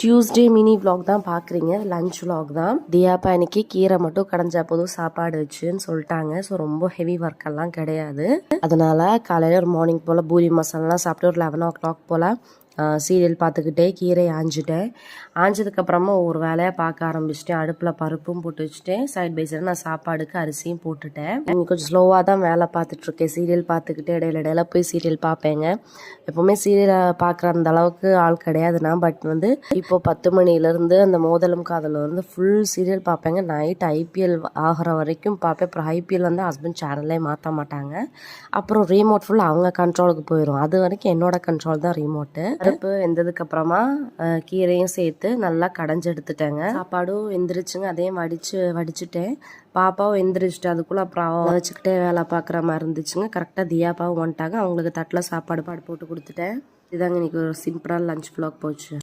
Tuesday mini vlog தான் பார்க்குறீங்க. Lunch vlog தான். தியாப்பா இன்னைக்கு கீரை மட்டும் கடைஞ்சா போதும் சாப்பாடு வச்சுன்னு சொல்லிட்டாங்க. ஸோ ரொம்ப ஹெவி ஒர்க்கெல்லாம் கிடையாது. அதனால காலையில் ஒரு மார்னிங் போல் பூரி மசாலாலாம் சாப்பிட்டு ஒரு 11 o'clock போல் சீரியல் பார்த்துக்கிட்டே கீரை ஆஞ்சிட்டேன். ஆஞ்சதுக்கப்புறமா ஒரு வேலையாக பார்க்க ஆரம்பிச்சிட்டேன். அடுப்பில் பருப்பும் போட்டு வச்சுட்டேன். சைட் பை சைடு நான் சாப்பாடுக்கு அரிசியும் போட்டுட்டேன். கொஞ்சம் ஸ்லோவாக தான் வேலை பார்த்துட்ருக்கேன். சீரியல் பார்த்துக்கிட்டே இடையில போய் சீரியல் பார்ப்பேங்க. எப்போவுமே சீரியலை பார்க்குற அந்த அளவுக்கு ஆள் கிடையாதுண்ணா. பட் இப்போ 10 மணிலேருந்து அந்த மோதலும் காதலிருந்து ஃபுல் சீரியல் பார்ப்பேங்க. நைட் IPL ஆகிற வரைக்கும் பார்ப்பேன். அப்புறம் IPL ஹஸ்பண்ட் சேனலே மாற்ற மாட்டாங்க. அப்புறம் ரிமோட் ஃபுல் அவங்க கண்ட்ரோலுக்கு போயிடும். அது வரைக்கும் என்னோட கண்ட்ரோல் தான் ரிமோட்டு. பருப்பு வெந்ததுக்கு அப்புறமா கீரையும் சேர்த்து நல்லா கடைஞ்சி எடுத்துட்டேங்க. சாப்பாடும் வெந்துருச்சுங்க. அதையும் வடிச்சுட்டேன். பாப்பாவும் எந்திரிச்சிட்டு அதுக்குள்ள அப்புறம் வச்சுக்கிட்டே வேலை பார்க்குற மாதிரி இருந்துச்சுங்க. கரெக்டாக தியாப்பாவும் வந்துட்டாங்க. அவங்களுக்கு தட்டில் சாப்பாடு போட்டு கொடுத்துட்டேன். இதாங்க இன்னைக்கு ஒரு சிம்பிளான லஞ்ச் vlog போச்சு.